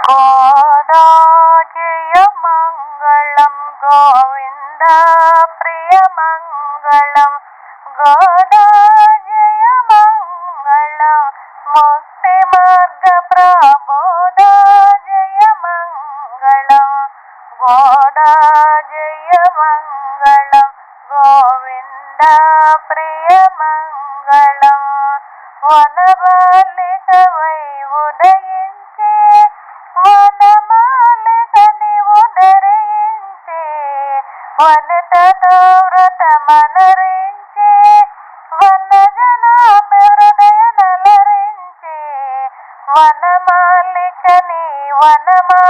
గోదా జయ మంగళం గోవింద ప్రియ మంగళం గోదా జయ మంగళం ముక్తి మార్గ ప్రబోధ జయ మంగళం గోదా జయ మంగళం గోవింద ప్రియ మంగళం వనబాలికవై ఉదయించే వనమాలికని ఉదరించే వనితతో వ్రతమనరించే వనజనాభ హృదయ నలరించే వనమాలికని వనమా